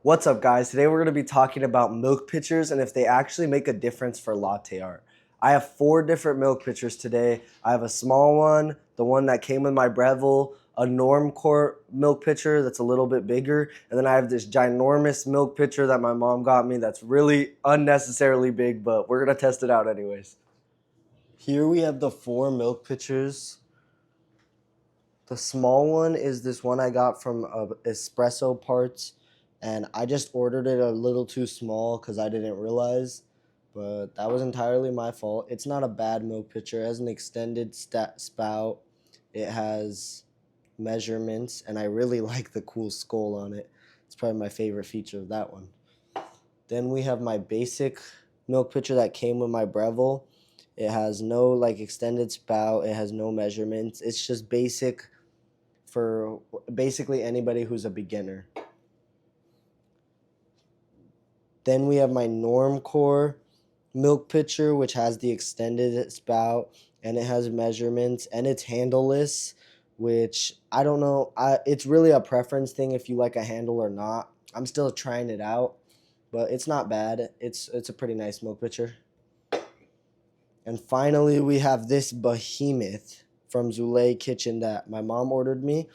What's up, guys? Today we're going to be talking about milk pitchers and if they actually make a difference for latte art. I have 4 different milk pitchers today. I have a small one, the one that came with my Breville, a Normcore milk pitcher that's a little bit bigger, and then I have this ginormous milk pitcher that my mom got me that's really unnecessarily big, but we're going to test it out anyways. Here we have the 4 milk pitchers. The small one is this one I got from Espresso Parts, and I just ordered it a little too small because I didn't realize, but that was entirely my fault. It's not a bad milk pitcher. It has an extended spout. It has measurements, and I really like the cool skull on it. It's probably my favorite feature of that one. Then we have my basic milk pitcher that came with my Breville. It has no extended spout. It has no measurements. It's just basic for basically anybody who's a beginner. Then we have my Normcore milk pitcher, which has the extended spout and it has measurements and it's handleless, which I don't know. It's really a preference thing if you like a handle or not. I'm still trying it out, but it's not bad. It's a pretty nice milk pitcher. And finally, we have this behemoth from Zule Kitchen that my mom ordered me.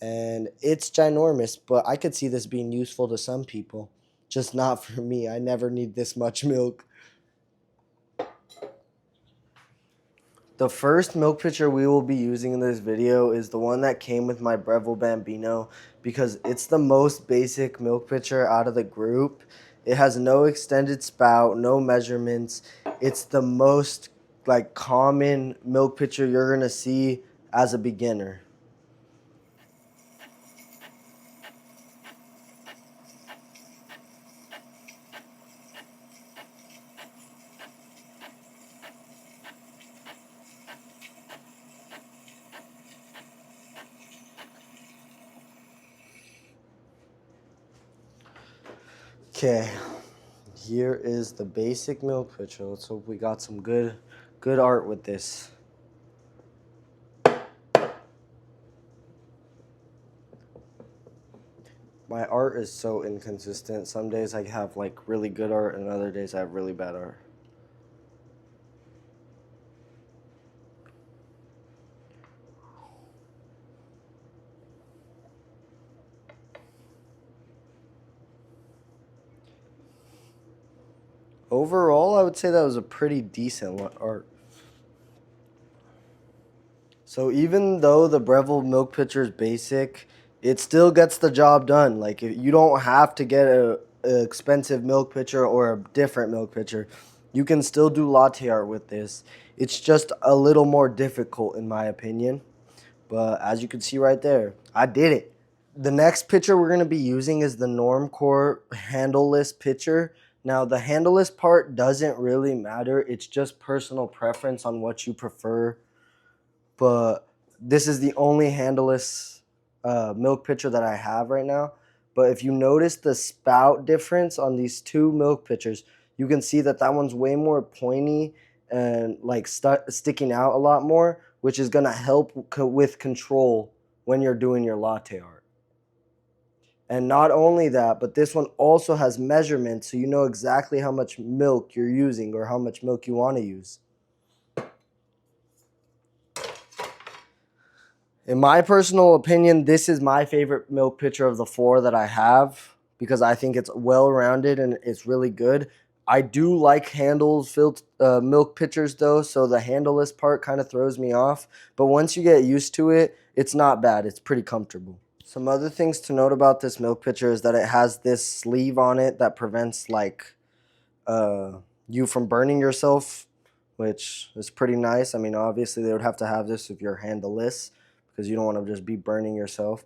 And it's ginormous, but I could see this being useful to some people. Just not for me. I never need this much milk. The first milk pitcher we will be using in this video is the one that came with my Breville Bambino because it's the most basic milk pitcher out of the group. It has no extended spout, no measurements. It's the most common milk pitcher you're going to see as a beginner. Okay, here is the basic milk pitcher. Let's hope we got some good art with this. My art is so inconsistent. Some days I have really good art and other days I have really bad art. Overall, I would say that was a pretty decent art. So even though the Breville milk pitcher is basic, it still gets the job done. You don't have to get an expensive milk pitcher or a different milk pitcher. You can still do latte art with this. It's just a little more difficult in my opinion. But as you can see right there, I did it. The next pitcher we're going to be using is the Normcore handleless pitcher. Now, the handleless part doesn't really matter. It's just personal preference on what you prefer. But this is the only handleless milk pitcher that I have right now. But if you notice the spout difference on these 2 milk pitchers, you can see that one's way more pointy and sticking out a lot more, which is going to help with control when you're doing your latte art. And not only that, but this one also has measurements, so you know exactly how much milk you're using or how much milk you want to use. In my personal opinion, this is my favorite milk pitcher of the 4 that I have because I think it's well-rounded and it's really good. I do like handle-filled milk pitchers though, so the handleless part kind of throws me off. But once you get used to it, it's not bad. It's pretty comfortable. Some other things to note about this milk pitcher is that it has this sleeve on it that prevents you from burning yourself, which is pretty nice. I mean, obviously they would have to have this if you're handleless because you don't want to just be burning yourself.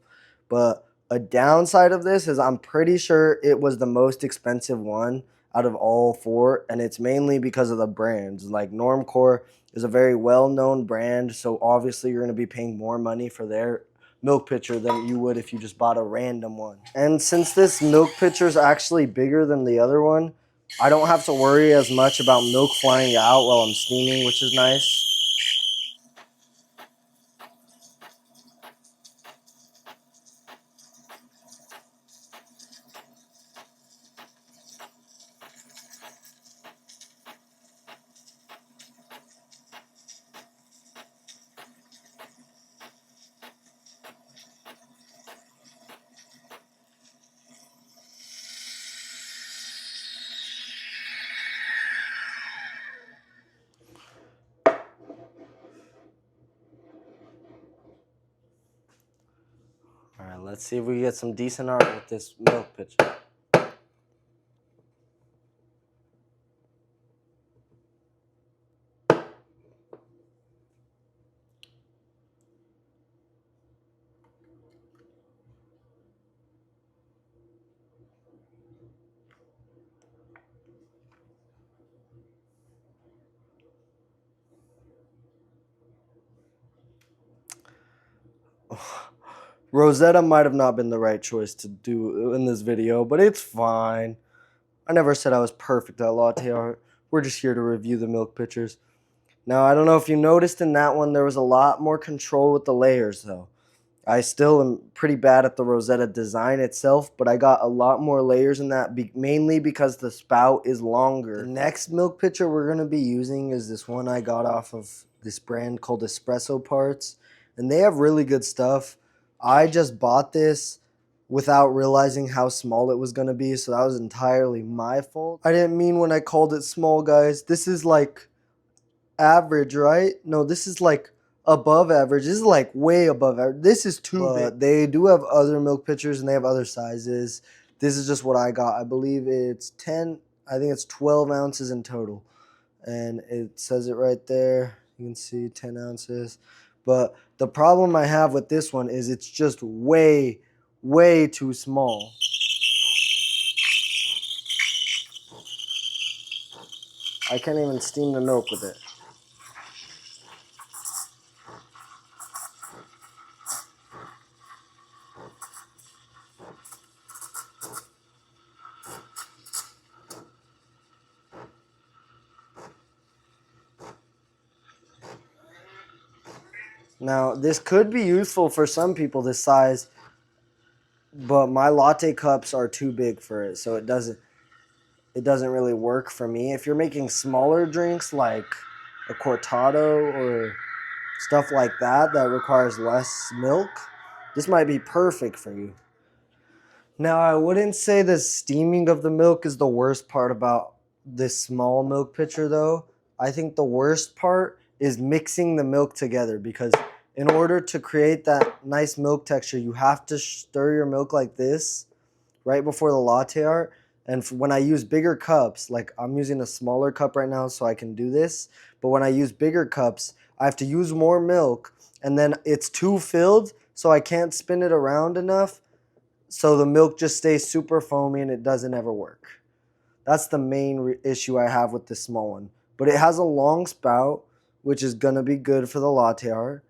But a downside of this is I'm pretty sure it was the most expensive one out of all 4, and it's mainly because of the brands. Normcore is a very well-known brand, so obviously you're going to be paying more money for their milk pitcher than you would if you just bought a random one. And since this milk pitcher is actually bigger than the other one, I don't have to worry as much about milk flying out while I'm steaming, which is nice. Let's see if we get some decent art with this milk pitcher. Rosetta might have not been the right choice to do in this video, but it's fine. I never said I was perfect at latte art. We're just here to review the milk pitchers. Now, I don't know if you noticed in that one, there was a lot more control with the layers, though. I still am pretty bad at the Rosetta design itself, but I got a lot more layers in that, mainly because the spout is longer. The next milk pitcher we're going to be using is this one I got off of this brand called Espresso Parts, and they have really good stuff. I just bought this without realizing how small it was going to be, so that was entirely my fault. I didn't mean when I called it small, guys. This is like average, right? No, this is like above average. This is like way above average. This is too big. They do have other milk pitchers and they have other sizes. This is just what I got. I believe it's 10, I think it's 12 ounces in total. And it says it right there. You can see 10 ounces. But the problem I have with this one is it's just way, way too small. I can't even steam the milk with it. Now, this could be useful for some people, this size, but my latte cups are too big for it, so it doesn't really work for me. If you're making smaller drinks like a cortado or stuff like that that requires less milk, this might be perfect for you. Now, I wouldn't say the steaming of the milk is the worst part about this small milk pitcher, though. I think the worst part is mixing the milk together, because in order to create that nice milk texture, you have to stir your milk like this right before the latte art. And when I use bigger cups, like I'm using a smaller cup right now so I can do this, but when I use bigger cups, I have to use more milk, and then it's too filled, so I can't spin it around enough, so the milk just stays super foamy and it doesn't ever work. That's the main issue I have with this small one. But it has a long spout, which is gonna be good for the latte art.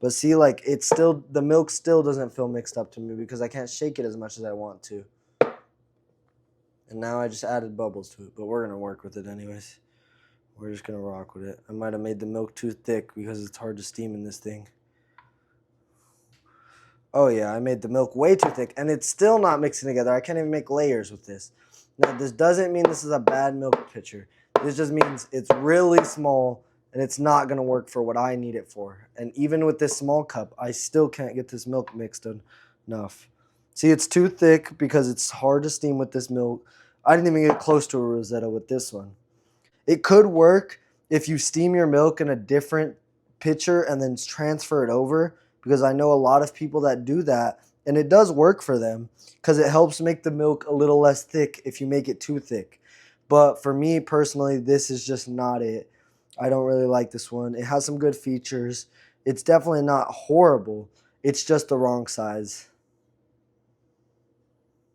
But see, like, the milk still doesn't feel mixed up to me because I can't shake it as much as I want to. And now I just added bubbles to it, but we're gonna work with it anyways. We're just gonna rock with it. I might have made the milk too thick because it's hard to steam in this thing. Oh yeah, I made the milk way too thick, and it's still not mixing together. I can't even make layers with this. Now, this doesn't mean this is a bad milk pitcher. This just means it's really small, and it's not going to work for what I need it for. And even with this small cup, I still can't get this milk mixed enough. See, it's too thick because it's hard to steam with this milk. I didn't even get close to a Rosetta with this one. It could work if you steam your milk in a different pitcher and then transfer it over, because I know a lot of people that do that, and it does work for them because it helps make the milk a little less thick if you make it too thick. But for me personally, this is just not it. I don't really like this one. It has some good features. It's definitely not horrible. It's just the wrong size.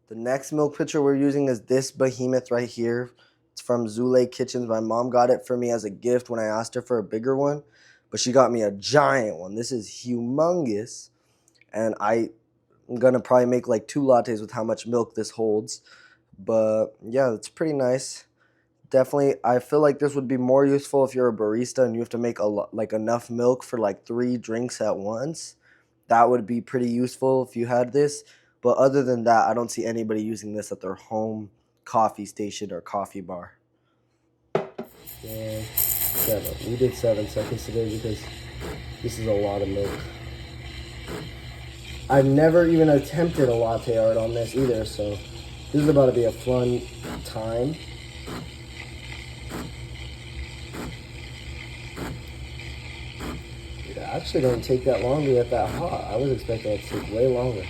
The next milk pitcher we're using is this behemoth right here. It's from Zule Kitchens. My mom got it for me as a gift when I asked her for a bigger one, but she got me a giant one. This is humongous, and I'm gonna probably make like 2 lattes with how much milk this holds. But yeah, it's pretty nice. Definitely, I feel like this would be more useful if you're a barista and you have to make enough milk for like 3 drinks at once. That would be pretty useful if you had this. But other than that, I don't see anybody using this at their home coffee station or coffee bar. Yeah, 7. We did 7 seconds today because this is a lot of milk. I've never even attempted a latte art on this either, so this is about to be a fun time. It actually don't take that long to get that hot. I was expecting it to take way longer.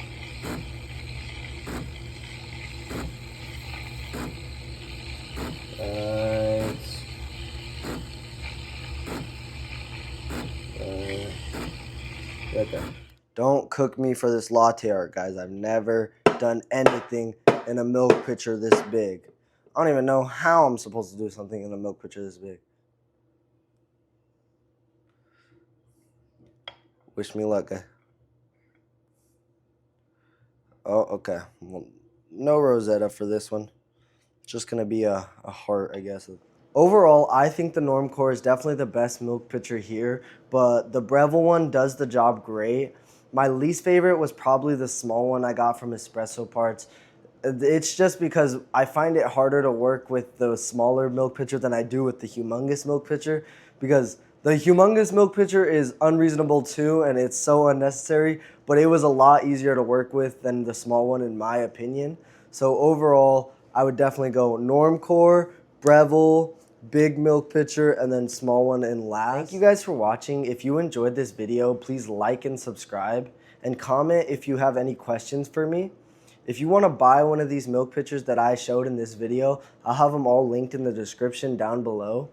Right there. Don't cook me for this latte art, guys. I've never done anything in a milk pitcher this big. I don't even know how I'm supposed to do something in a milk pitcher this big. Wish me luck, guys. Oh, okay. Well, no Rosetta for this one. Just gonna be a heart, I guess. Overall, I think the Normcore is definitely the best milk pitcher here, but the Breville one does the job great. My least favorite was probably the small one I got from Espresso Parts. It's just because I find it harder to work with the smaller milk pitcher than I do with the humongous milk pitcher, because the humongous milk pitcher is unreasonable too, and it's so unnecessary, but it was a lot easier to work with than the small one in my opinion. So overall, I would definitely go Normcore, Breville, big milk pitcher, and then small one in last. Thank you guys for watching. If you enjoyed this video, please like and subscribe, and comment if you have any questions for me. If you want to buy one of these milk pitchers that I showed in this video, I'll have them all linked in the description down below.